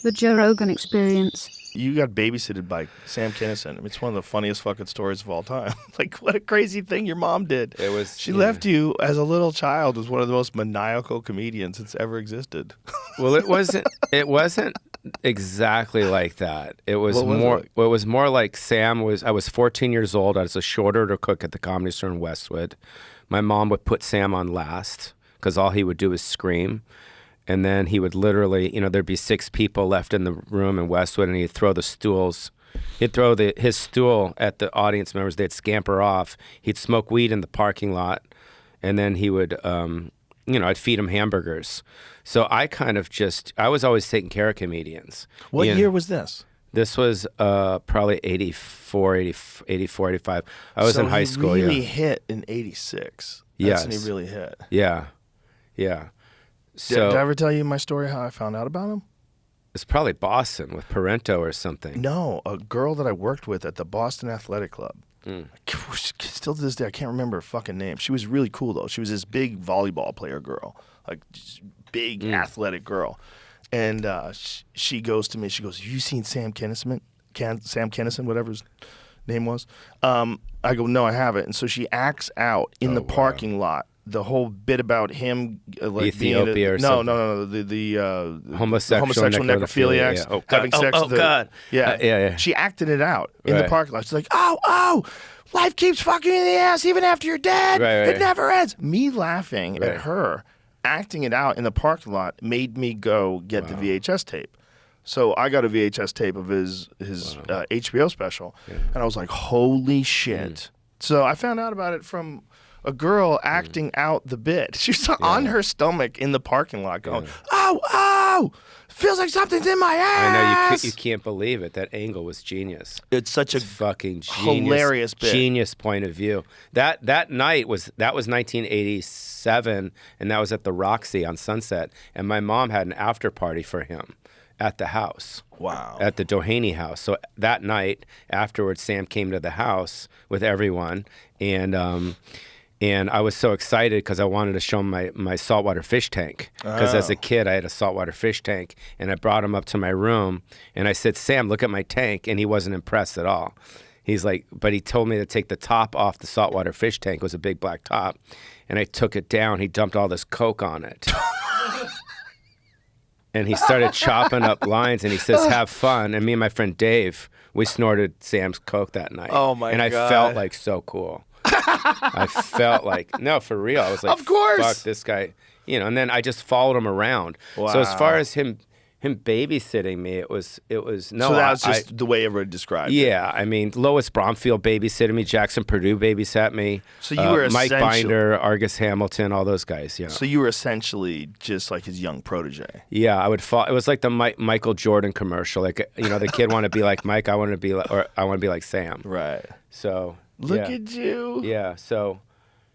The Joe Rogan Experience. You got babysitted by Sam Kinison. It's one of the funniest fucking stories of all time. Like, what a crazy thing your mom did. It was. She left you as a little child as one of the most maniacal comedians that's ever existed. Well, it wasn't. It wasn't exactly like that. It was What was more. it like? It was more like Sam was. I was 14 years old. I was a short order cook at the Comedy Store in Westwood. My mom would put Sam on last because all he would do is scream. And then he would literally, there'd be 6 people left in the room in Westwood, and he'd throw the stools. He'd throw his stool at the audience members. They'd scamper off. He'd smoke weed in the parking lot, and then he would, I'd feed him hamburgers. So I kind of I was always taking care of comedians. What year was this? This was probably 84, 85. I was in high school. He really hit in 86. Yes. That's when he really hit. Yeah. So Did I ever tell you my story how I found out about him? it's probably Boston with Parento or something. No, a girl that I worked with at the Boston Athletic Club. Still to this day, I can't remember her fucking name. She was really cool, though. She was this big volleyball player girl, like just big athletic girl. And she goes to me, she goes, "Have you seen Sam Kinison? Sam Kinison, whatever his name was?" I go, "No, I haven't." And so she acts out in the parking lot the whole bit about him like Ethiopia being or no, something. no, the Homosexual necrophiliacs yeah. having sex with God. Yeah. She acted it out in the Right. parking lot. She's like, oh, life keeps fucking you in the ass even after you're dead. Right. It never ends. Me laughing at her acting it out in the parking lot made me go get the VHS tape. So I got a VHS tape of his HBO special, and I was like, holy shit. So I found out about it from a girl acting out the bit. She was on her stomach in the parking lot going, oh, feels like something's in my ass. I know, you can't believe it. That angle was genius. It's such a fucking genius, hilarious bit. Genius point of view. That night was 1987, and that was at the Roxy on Sunset, and my mom had an after party for him at the house. Wow. At the Doheny house. So that night afterwards, Sam came to the house with everyone, and I was so excited because I wanted to show him my saltwater fish tank. Because as a kid, I had a saltwater fish tank, and I brought him up to my room, and I said, "Sam, look at my tank," and he wasn't impressed at all. He's like, but he told me to take the top off the saltwater fish tank. It was a big black top, and I took it down. He dumped all this Coke on it. And he started chopping up lines, and he says, "Have fun." And me and my friend Dave, we snorted Sam's Coke that night. Oh, my God. And I felt like so cool. I felt like, no, for real. I was like, of course. Fuck this guy. And then I just followed him around. Wow. So as far as him babysitting me, it was no. So that was just the way everyone described it. Yeah, I mean, Lois Bromfield babysitted me. Jackson Purdue babysat me. So you were Mike Binder, Argus Hamilton, all those guys. Yeah. So you were essentially just like his young protege. Yeah, I would fall. It was like the Michael Jordan commercial. Like the kid wanted to be like Mike. I want to be like Sam. Right. So Look at you. Yeah. So.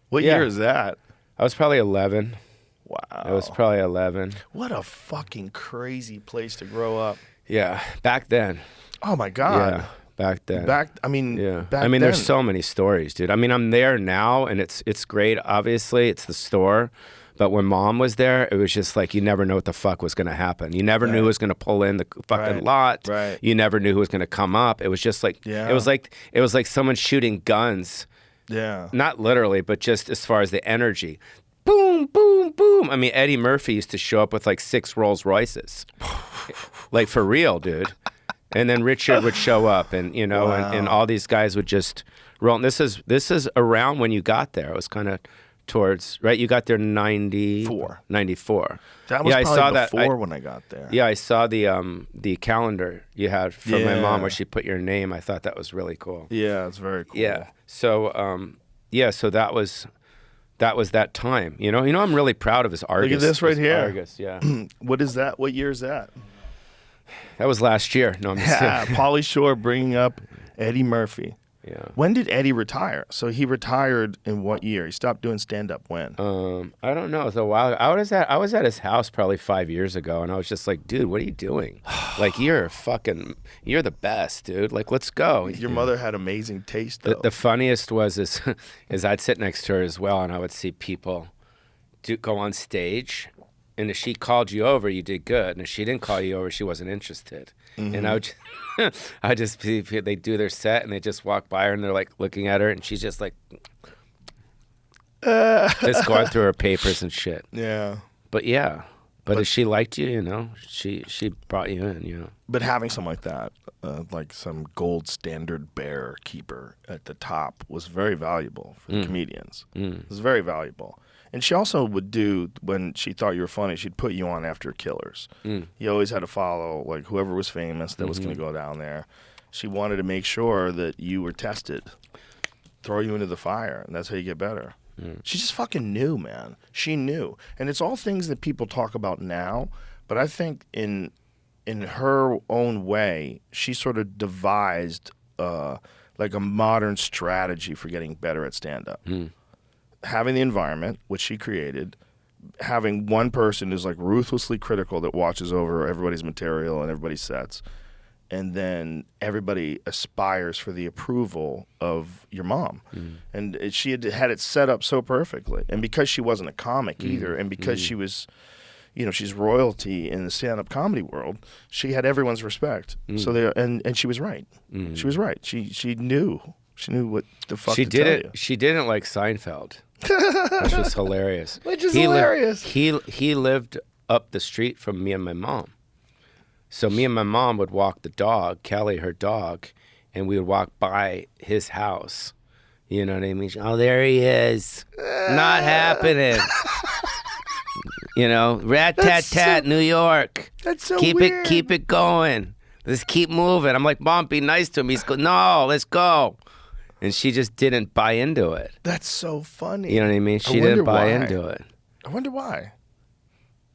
What year is that? I was probably 11. Wow. I was probably 11. What a fucking crazy place to grow up. Yeah, back then. Oh my God. Yeah, back then. Back then. There's so many stories, dude. I mean, I'm there now, and it's great. Obviously, it's the store. But when Mom was there, it was just like you never know what the fuck was going to happen. You never knew who was going to pull in the fucking lot. Right. You never knew who was going to come up. It was just like it was like someone shooting guns. Yeah. Not literally, but just as far as the energy. Boom, boom, boom. I mean, Eddie Murphy used to show up with like 6 Rolls Royces. Like for real, dude. And then Richard would show up, and and all these guys would just roll. And this is around when you got there. It was kind of towards, right? You got there 94. That was I probably saw before when I got there. Yeah, I saw the calendar you had from my mom where she put your name. I thought that was really cool. Yeah, it's very cool. Yeah. So so that was that time. I'm really proud of his Argus. Look at this right here. Argus, yeah. What is that? What year is that? That was last year. No, I'm just kidding. Pauly Shore bringing up Eddie Murphy. Yeah. When did Eddie retire? So he retired in what year? He stopped doing stand-up when? I don't know. It was a while ago. I was at his house probably 5 years ago, and I was just like, dude, what are you doing? Like, you're the best, dude. Like, let's go. Your mother had amazing taste, though. The funniest is I'd sit next to her as well, and I would see people go on stage, And if she called you over, you did good. And if she didn't call you over, she wasn't interested. And I would I just see they do their set and they just walk by her and they're like looking at her and she's just like just going through her papers and shit. Yeah. But if she liked you, you know, she brought you in, you know. But having something like that, like some gold standard bear keeper at the top, was very valuable for the comedians. It was very valuable. And she also would do, when she thought you were funny, she'd put you on after killers. You always had to follow, like, whoever was famous that was going to go down there. She wanted to make sure that you were tested, throw you into the fire, and that's how you get better. She just fucking knew, man. She knew. And it's all things that people talk about now, but I think in her own way, she sort of devised like a modern strategy for getting better at stand-up. Having the environment, which she created, having one person who's like ruthlessly critical that watches over everybody's material and everybody's sets, and then everybody aspires for the approval of your mom. And she had it set up so perfectly. And because she wasn't a comic either, and because she was, you know, she's royalty in the stand-up comedy world, she had everyone's respect. So and she was right. She was right. She knew. She knew what the fuck to tell you. She didn't like Seinfeld. Which was hilarious. Which is hilarious. He lived up the street from me and my mom. So me and my mom would walk the dog, Kelly, her dog, and we would walk by his house. You know what I mean? Oh, there he is. Not happening. You know, rat-tat-tat, New York. That's so weird. Keep it going. Let's keep moving. I'm like, Mom, be nice to him. He's no, let's go. And she just didn't buy into it. That's so funny. You know what I mean? She didn't buy into it. I wonder why.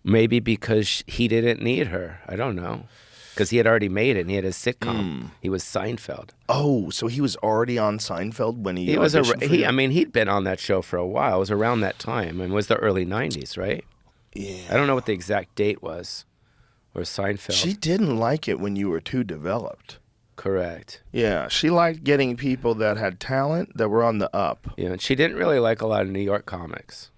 Maybe because he didn't need her. I don't know. Because he had already made it and he had his sitcom. He was Seinfeld. Oh, so he was already on Seinfeld when he auditioned for you? I mean, he'd been on that show for a while. It was around that time. And it was the early 90s, right? Yeah. I don't know what the exact date was. Or Seinfeld. She didn't like it when you were too developed. Correct. Yeah, she liked getting people that had talent that were on the up. Yeah, and she didn't really like a lot of New York comics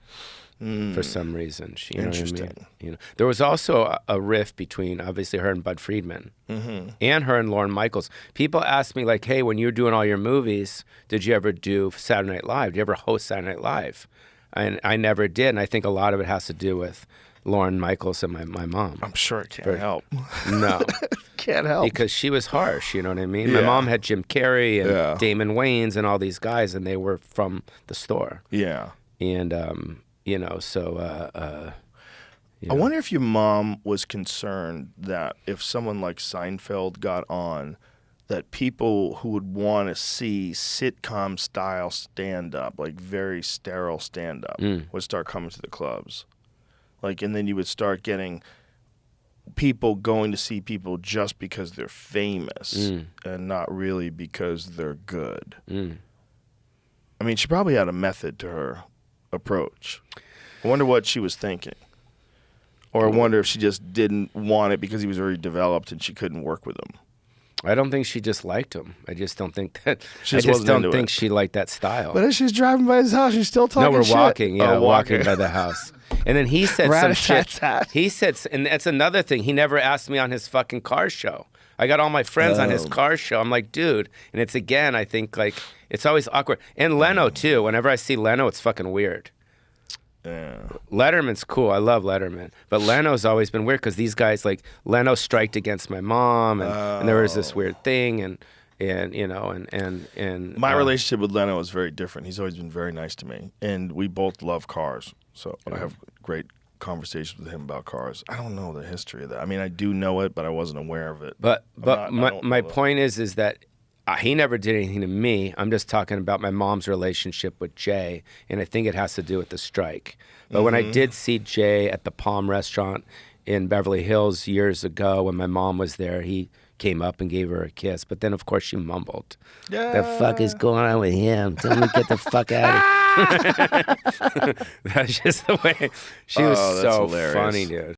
for some reason. You know what I mean? You know, there was also a rift between obviously her and Bud Friedman, and her and Lorne Michaels. People ask me like, "Hey, when you were doing all your movies, did you ever do Saturday Night Live? Did you ever host Saturday Night Live?" And I never did, and I think a lot of it has to do with Lorne Michaels and my mom. I'm sure it can't help. No. Can't help. Because she was harsh, you know what I mean? My mom had Jim Carrey and Damon Wayans and all these guys, and they were from the store. Yeah. And, you know, so... I wonder if your mom was concerned that if someone like Seinfeld got on, that people who would want to see sitcom-style stand-up, like very sterile stand-up, would start coming to the clubs. Like, and then you would start getting people going to see people just because they're famous and not really because they're good. I mean, she probably had a method to her approach. I wonder what she was thinking. Or I wonder if she just didn't want it because he was already developed and she couldn't work with him. I don't think she just liked him. I just don't think that. She I just just wasn't don't into think it. she liked that style. But as she's driving by his house, she's still talking shit. No, we're walking. Yeah, Oh, walking by the house. And then he said some shit. Rat-a-tat-tat. He said, and that's another thing. He never asked me on his fucking car show. I got all my friends on his car show. I'm like, dude. And it's again, I think like it's always awkward. And Leno too. Whenever I see Leno, it's fucking weird. Yeah. Letterman's cool. I love Letterman. But Leno's always been weird because these guys, like, Leno striked against my mom, and there was this weird thing, and you know, and my relationship with Leno is very different. He's always been very nice to me, and we both love cars. So I have great conversations with him about cars. I don't know the history of that. I mean, I do know it, but I wasn't aware of it. But my point is that he never did anything to me. I'm just talking about my mom's relationship with Jay, and I think it has to do with the strike. But when I did see Jay at the Palm Restaurant in Beverly Hills years ago when my mom was there, he came up and gave her a kiss. But then, of course, she mumbled, "The fuck is going on with him? Tell me get the fuck out of here." That's just the way. She was so hilarious. funny, dude.